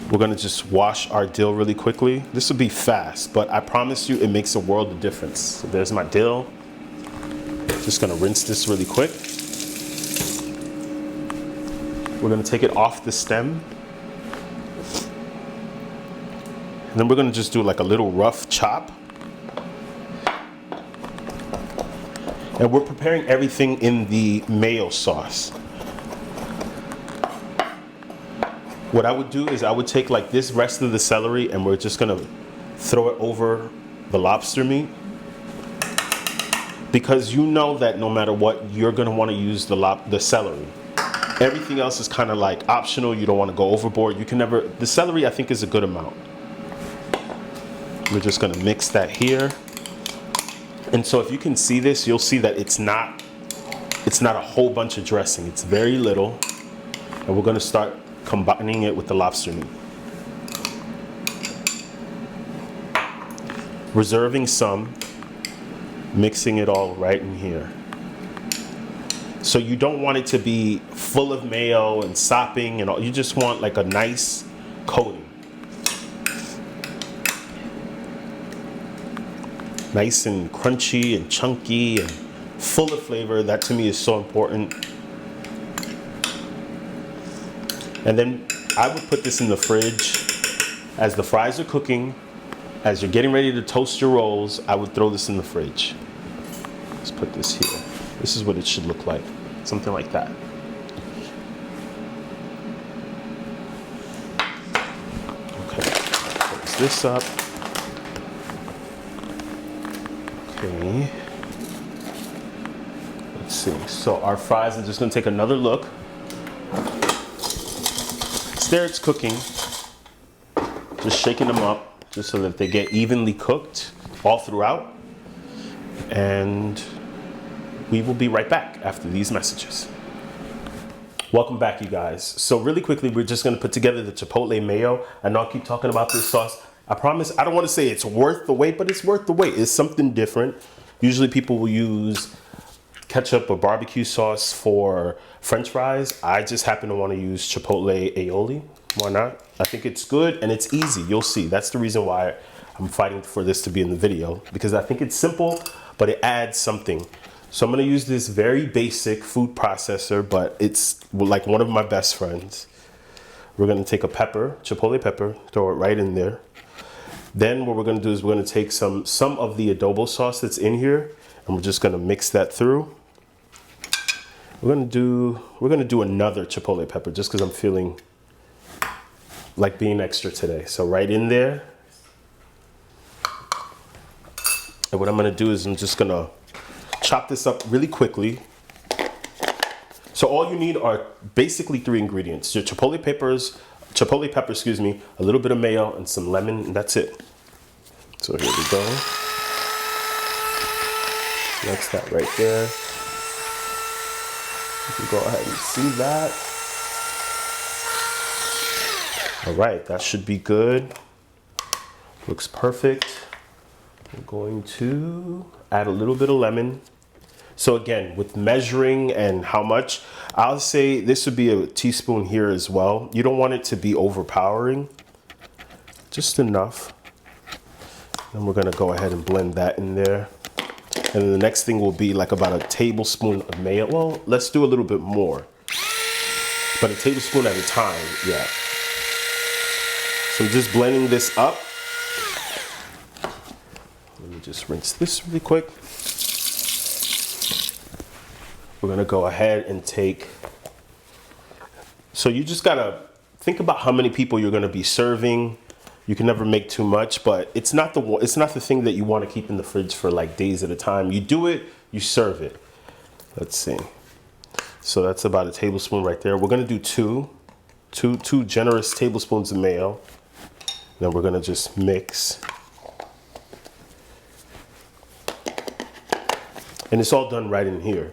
We're gonna just wash our dill really quickly. This will be fast, but I promise you it makes a world of difference. So there's my dill. Just gonna rinse this really quick. We're gonna take it off the stem. And then we're gonna just do like a little rough chop. And we're preparing everything in the mayo sauce. What I would do is I would take like this rest of the celery and we're just gonna throw it over the lobster meat. Because you know that no matter what, you're gonna wanna use the celery. Everything else is kind of like optional. You don't want to go overboard. You can never, the celery I think is a good amount. We're just going to mix that here. And so if you can see this, you'll see that it's not a whole bunch of dressing. It's very little. And we're going to start combining it with the lobster meat. Reserving some, mixing it all right in here. So you don't want it to be full of mayo and sopping and all. You just want like a nice coating. Nice and crunchy and chunky and full of flavor. That to me is so important. And then I would put this in the fridge. As the fries are cooking, as you're getting ready to toast your rolls, I would throw this in the fridge. Let's put this here. This is what it should look like. Something like that. Okay, close this up. Okay. Let's see. So our fries, I'm just gonna take another look. It's there, it's cooking. Just shaking them up just so that they get evenly cooked all throughout. And we will be right back after these messages. Welcome back, you guys. So really quickly, we're just gonna put together the Chipotle mayo. I know I keep talking about this sauce. I promise, I don't wanna say it's worth the wait, but it's worth the wait. It's something different. Usually people will use ketchup or barbecue sauce for French fries. I just happen to wanna use Chipotle aioli. Why not? I think it's good and it's easy. You'll see. That's the reason why I'm fighting for this to be in the video, because I think it's simple, but it adds something. So I'm gonna use this very basic food processor, but it's like one of my best friends. We're gonna take a pepper, Chipotle pepper, throw it right in there. Then what we're gonna do is we're gonna take some of the adobo sauce that's in here, and we're just gonna mix that through. We're gonna do another Chipotle pepper just because I'm feeling like being extra today. So right in there. And what I'm gonna do is I'm just gonna chop this up really quickly. So all you need are basically 3 ingredients: your chipotle pepper, excuse me, a little bit of mayo and some lemon, and that's it. So here we go. That's that right there. You can go ahead and see that. All right, that should be good. Looks perfect. I'm going to add a little bit of lemon. So again, with measuring and how much, I'll say this would be a teaspoon here as well. You don't want it to be overpowering, just enough. Then we're gonna go ahead and blend that in there. And then the next thing will be like about a tablespoon of mayo. Well, let's do a little bit more, but a tablespoon at a time, yeah. So I'm just blending this up. Let me just rinse this really quick. We're gonna go ahead and take, so you just gotta think about how many people you're gonna be serving. You can never make too much, but it's not the thing that you wanna keep in the fridge for like days at a time. You do it, you serve it. Let's see. So that's about a tablespoon right there. We're gonna do two generous tablespoons of mayo. Then we're gonna just mix. And it's all done right in here.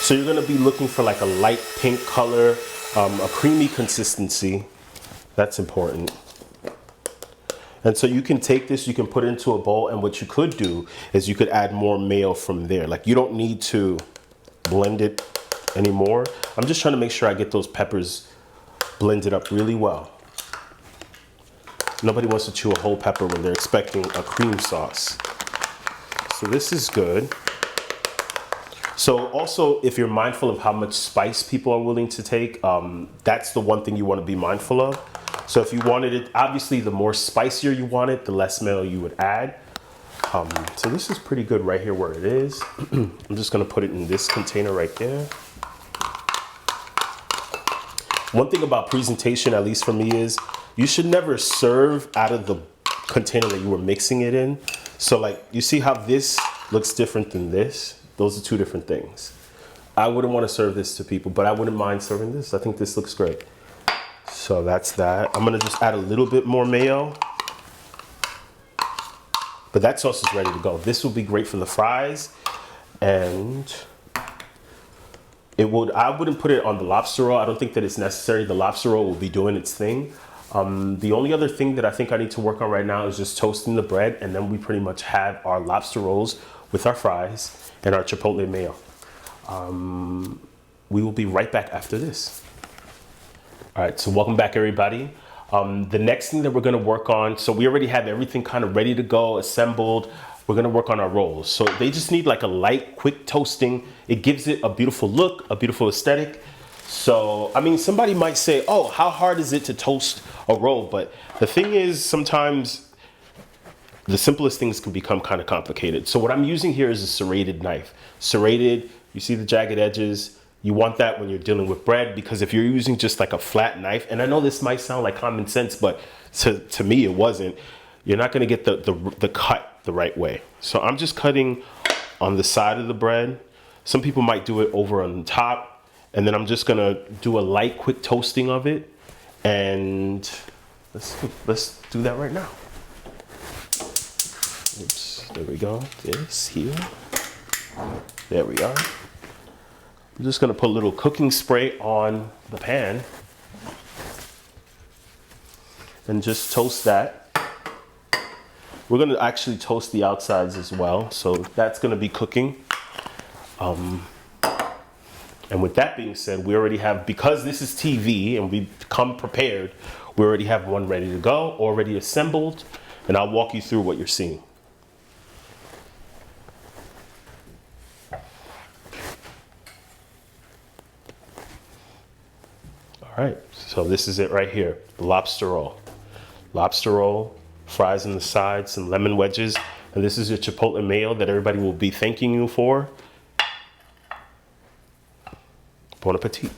So you're gonna be looking for like a light pink color, a creamy consistency. That's important. And so you can take this, you can put it into a bowl, and what you could do is you could add more mayo from there. Like you don't need to blend it anymore. I'm just trying to make sure I get those peppers blended up really well. Nobody wants to chew a whole pepper when they're expecting a cream sauce. So this is good. So also, if you're mindful of how much spice people are willing to take, that's the one thing you want to be mindful of. So if you wanted it, obviously the more spicier you want it, the less mayo you would add. So this is pretty good right here where it is. I'm just gonna put it in this container right there. One thing about presentation, at least for me, is you should never serve out of the container that you were mixing it in. So like, you see how this looks different than this? Those are two different things. I wouldn't want to serve this to people, but I wouldn't mind serving this. I think this looks great. So that's that. I'm gonna just add a little bit more mayo. But that sauce is ready to go. This will be great for the fries. And I wouldn't put it on the lobster roll. I don't think that it's necessary. The lobster roll will be doing its thing. The only other thing that I think I need to work on right now is just toasting the bread, and then we pretty much have our lobster rolls with our fries and our Chipotle mayo. We will be right back after this. All right, so welcome back everybody. The next thing that we're gonna work on, so we already have everything kind of ready to go, assembled. We're gonna work on our rolls. So they just need like a light, quick toasting. It gives it a beautiful look, a beautiful aesthetic. So, I mean, somebody might say, oh, how hard is it to toast a roll? But the thing is, sometimes the simplest things can become kind of complicated. So what I'm using here is a serrated knife. Serrated, you see the jagged edges. You want that when you're dealing with bread, because if you're using just like a flat knife, and I know this might sound like common sense, but to me it wasn't, you're not gonna get the cut the right way. So I'm just cutting on the side of the bread. Some people might do it over on the top, and then I'm just gonna do a light, quick toasting of it. And let's do that right now. Oops, there we go, this here. There we are. I'm just gonna put a little cooking spray on the pan and just toast that. We're gonna actually toast the outsides as well, so that's gonna be cooking. And with that being said, we already have, because this is TV and we've come prepared, we already have one ready to go, already assembled, and I'll walk you through what you're seeing. All right, so this is it right here, the lobster roll. Lobster roll, fries on the side, some lemon wedges, and this is your Chipotle mayo that everybody will be thanking you for. Bon appetit.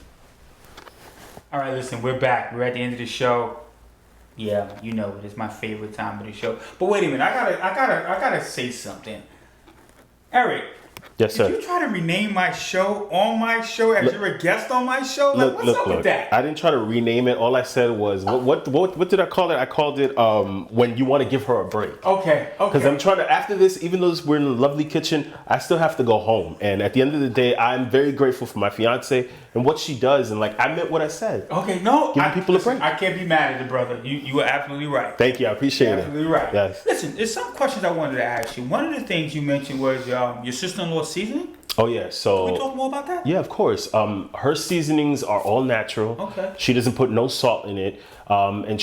All right, listen, we're back. We're at the end of the show. Yeah, you know it. It's my favorite time of the show. But wait a minute, I gotta say something. Eric, Yes, sir. Did you try to rename my show on my show as you're a guest on my show? Like, what's up with that? I didn't try to rename it. All I said was, what did I call it? I called it when you want to give her a break. Okay. Because I'm trying to, after this, even though we're in a lovely kitchen, I still have to go home. And at the end of the day, I'm very grateful for my fiance and what she does. And like, I meant what I said. Okay, no. Giving people a break. I can't be mad at you, brother. You were absolutely right. Thank you. I appreciate it. Absolutely right. Yes. Listen, there's some questions I wanted to ask you. One of the things you mentioned was your sister-in-law's seasoning. Oh yeah, so Can we talk more about that? Yeah, of course. Her seasonings are all natural. Okay. She doesn't put no salt in it, and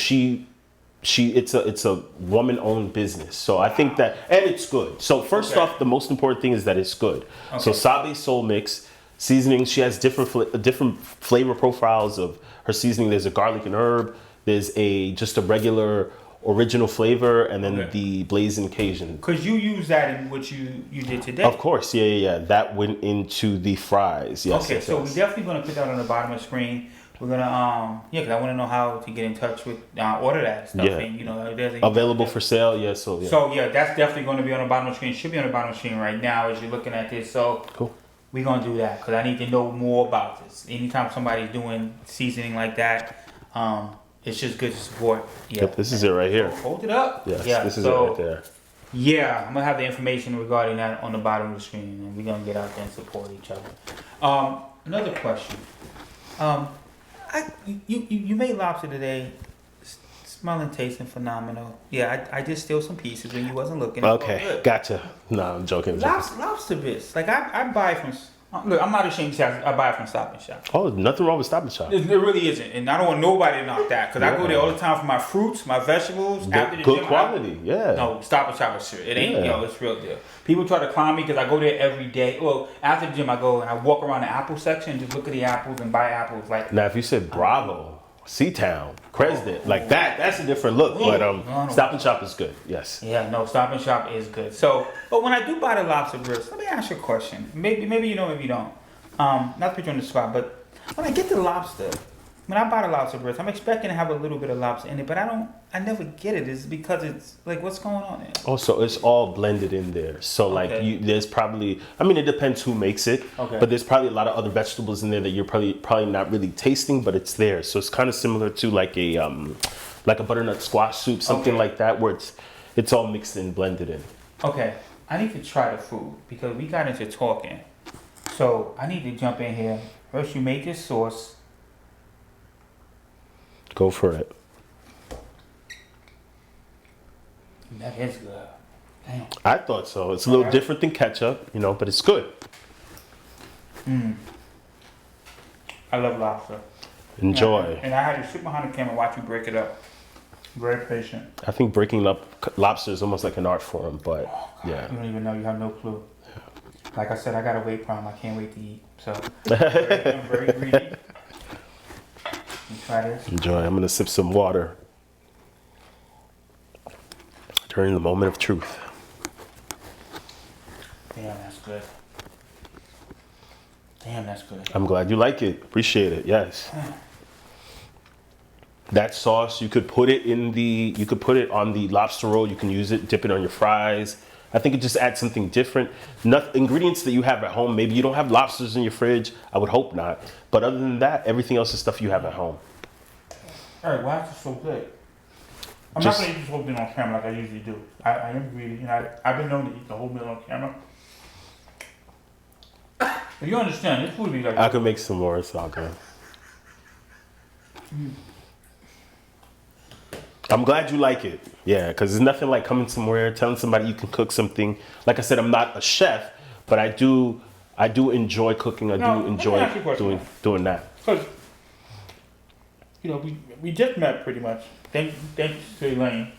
it's a woman-owned business. So I think that, and it's good. So first off, the most important thing is that it's good. Okay. So Sabe Soul Mix seasoning. She has different flavor profiles of her seasoning. There's a garlic and herb. There's just a regular original flavor, and then the blazing Cajun. Because you use that in what you did today. Of course, yeah. That went into the fries. Yes. Okay, yes, so yes. we're definitely gonna put that on the bottom of the screen. We're gonna because I want to know how to get in touch with order that stuff. Yeah. And, if there's Available for sale. Yeah. So yeah. So yeah, that's definitely going to be on the bottom of the screen. Should be on the bottom of the screen right now as you're looking at this. So Cool. we're gonna do that because I need to know more about this. Anytime somebody's doing seasoning like that, it's just good to support. Yeah. Yep, this is it right here. Hold it up. Yes, Yeah. this is so, it right there. Yeah, I'm gonna have the information regarding that on the bottom of the screen, and we're gonna get out there and support each other. Another question. You made lobster today, smelling, tasting phenomenal. Yeah, I just steal some pieces when you wasn't looking. Okay, gotcha. No, I'm joking. Lobster bits. Like I buy from. Look, I'm not ashamed to say I buy from Stop and Shop. Oh, nothing wrong with Stop and Shop. There really isn't, and I don't want nobody to knock that because I go there all the time for my fruits, my vegetables. After the Good gym, quality, yeah. No, Stop and Shop is sure. It ain't, Yeah. it's real deal. People try to clown me because I go there every day. Well, after the gym, I go and I walk around the apple section and just look at the apples and buy apples. Like Now, if you said Bravo, Seatown, Cresden, like that's a different look. But No. Stop and Shop is good. Yes. yeah, no, Stop and Shop is good. So, but when I do buy the lobster wrist, let me ask you a question. Maybe you know, maybe you don't. Not to put you on the spot, but when I get the lobster, when I buy the lobster wrist, I'm expecting to have a little bit of lobster in it, but I never get it. It's because it's like, what's going on there? Oh, so it's all blended in there. So like there's probably, I mean, it depends who makes it, but there's probably a lot of other vegetables in there that you're probably not really tasting, but it's there. So it's kind of similar to like a butternut squash soup, something like that, where it's all mixed and blended in. Okay, I need to try the food because we got into talking. So I need to jump in here. First, you made this sauce. Go for it. That is good. Damn. I thought so. It's a little different than ketchup, but it's good. I love lobster. Enjoy. And I had to sit behind the camera and watch you break it up. Very patient. I think breaking up lobster is almost like an art form, but yeah. You don't even know. You have no clue. Like I said, I got a weight problem. I can't wait to eat. So I'm very greedy. Let me try this. Enjoy. I'm gonna sip some water during the moment of truth. Damn, that's good. Damn, that's good. I'm glad you like it. Appreciate it. Yes. That sauce, you could put it on the lobster roll. You can use it, dip it on your fries. I think it just adds something different. Ingredients that you have at home. Maybe you don't have lobsters in your fridge. I would hope not. But other than that, everything else is stuff you have at home. All right, why is it so good? I'm not going to eat this whole meal on camera like I usually do. I am greedy. I've been known to eat the whole meal on camera. But you understand, this food be like... I could make some more. It's all good. I'm glad you like it. Yeah, because there's nothing like coming somewhere, telling somebody you can cook something. Like I said, I'm not a chef, but I do enjoy cooking. I do enjoy doing that. Because, we just met pretty much. Thanks to Elaine.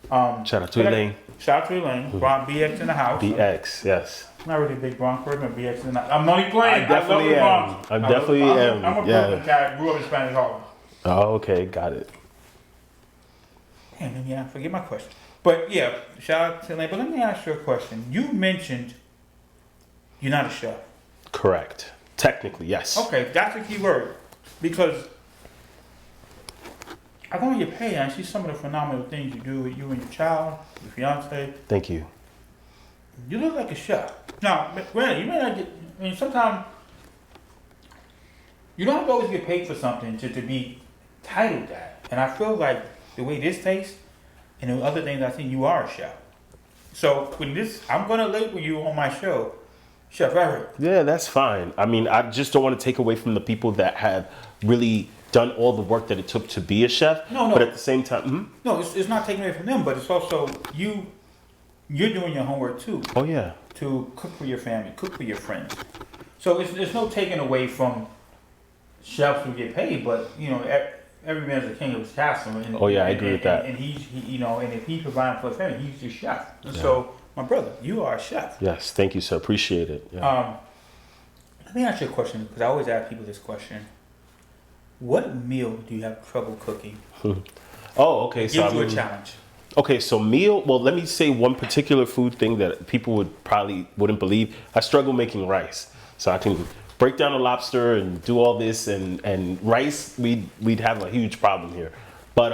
Shout out to Elaine. Shout out to Elaine. Bronx BX in the house. BX, yes. I'm not really a big Bronx person, but BX in the house. I'm only playing. I definitely am. I definitely am. I'm a Brooklyn guy. Grew up in Spanish Harlem. Oh, okay. Got it. Damn, I forget my question. But yeah, shout out to Elaine. But let me ask you a question. You mentioned you're not a chef. Correct. Technically, yes. Okay, that's the key word. Because I go on your page and I see some of the phenomenal things you do with you and your child, your fiance. Thank you. You look like a chef. Now, granted, you may not get. I mean, sometimes you don't have to always get paid for something to be titled that. And I feel like the way this tastes, and the other things, I think you are a chef. So when this, I'm gonna label you on my show, Chef Eric. Yeah, that's fine. I mean, I just don't want to take away from the people that have really done all the work that it took to be a chef. No. But at the same time, No, it's not taking away from them, but it's also you're doing your homework too. Oh yeah. To cook for your family, cook for your friends. So it's no taking away from chefs who get paid, but you know, every man's a king of his castle. And, Oh yeah, I agree with that. And he, you know, and if he's providing for the family, he's your chef. And so, my brother, you are a chef. Yes, thank you, sir. Appreciate it. Yeah. Let me ask you a question, because I always ask people this question. What meal do you have trouble cooking? Oh, okay. Gives you a challenge. Okay, so meal. Well, let me say one particular food thing that people wouldn't believe. I struggle making rice, so I can break down a lobster and do all this, and rice. We'd have a huge problem here. But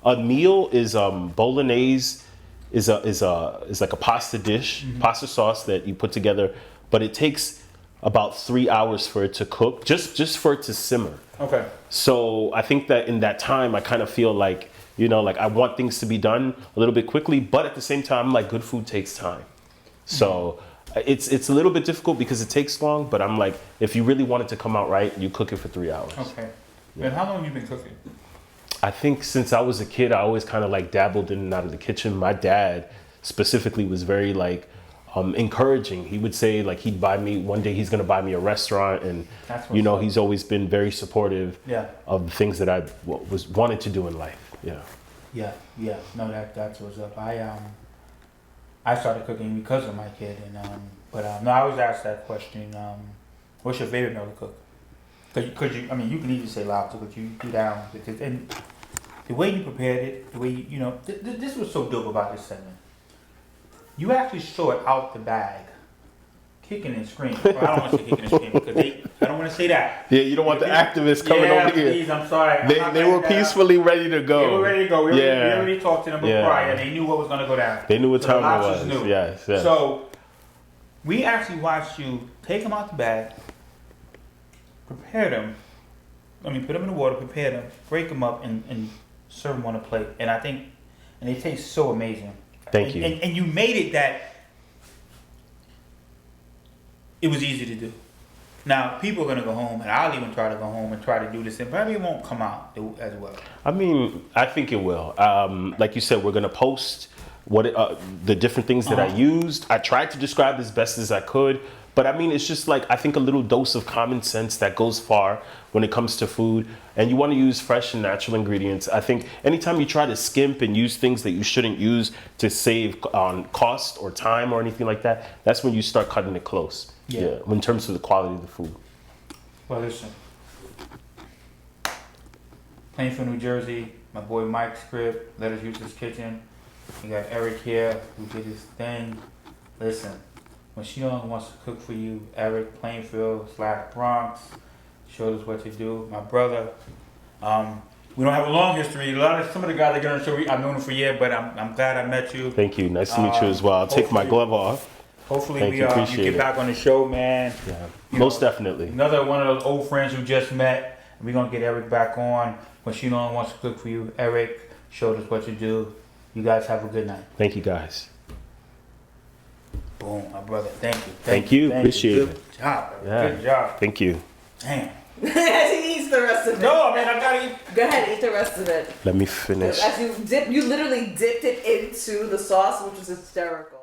a meal is bolognese is like a pasta dish, pasta sauce that you put together, but it takes about 3 hours for it to cook, just for it to simmer. Okay. So I think that in that time, I kind of feel like, you know, like I want things to be done a little bit quickly, but at the same time, like good food takes time. So it's a little bit difficult because it takes long, but I'm like, if you really want it to come out right, you cook it for 3 hours. Okay. And how long have you been cooking? I think since I was a kid, I always kind of like dabbled in and out of the kitchen. My dad specifically was very like encouraging. He would say like one day he's going to buy me a restaurant, and you know, he's always been very supportive of the things that I wanted to do in life. Yeah. No, that's what's up. I started cooking because of my kid, and no, I always ask that question. What's your favorite meal to cook? Because you can easily say lobster, but you do that one. And the way you prepared it, the way you know, this was so dope about this segment. You actually saw it out the bag, kicking and screaming. Well, I don't want to say kicking and screaming because I don't want to say that. Yeah, you don't want the activists coming over here. Please, I'm sorry. They were peacefully ready to go. They were ready to go. We already talked to them prior. They knew what was going to go down. They knew what time it was. Knew. Yes. So we actually watched you take them out the bag, prepare them. Put them in the water, prepare them, break them up, and serve them on a plate. And they taste so amazing. Thank you. And you made it that it was easy to do. Now, people are going to go home, and I'll even try to go home and try to do this, and probably it won't come out as well. I mean, I think it will. Like you said, we're going to post the different things that I used. I tried to describe as best as I could, but I mean, it's just like, I think a little dose of common sense that goes far when it comes to food, and you want to use fresh and natural ingredients. I think anytime you try to skimp and use things that you shouldn't use to save on cost or time or anything like that, that's when you start cutting it close. Yeah. In terms of the quality of the food. Well, listen. Plainfield, New Jersey, my boy Mike's crib, Let Us Use His Kitchen. We got Eric here who did his thing. Listen, when she only wants to cook for you, Eric, Plainfield/Bronx, showed us what to do. My brother, we don't have a long history. Some of the guys that get on the show, I've known them for years, but I'm glad I met you. Thank you. Nice to meet you as well. I'll take my glove off. Hopefully you get back on the show, man. Yeah, most definitely. Another one of those old friends who just met. We're going to get Eric back on when she no longer wants to cook for you. Eric showed us what to do. You guys have a good night. Thank you, guys. Boom, my brother. Thank you. Thank you. Appreciate it. Good job. Yeah. Good job. Thank you. Damn. He eats the rest of it. No, man, I gotta eat. Go ahead, eat the rest of it. Let me finish. As you literally dipped it into the sauce, which was hysterical.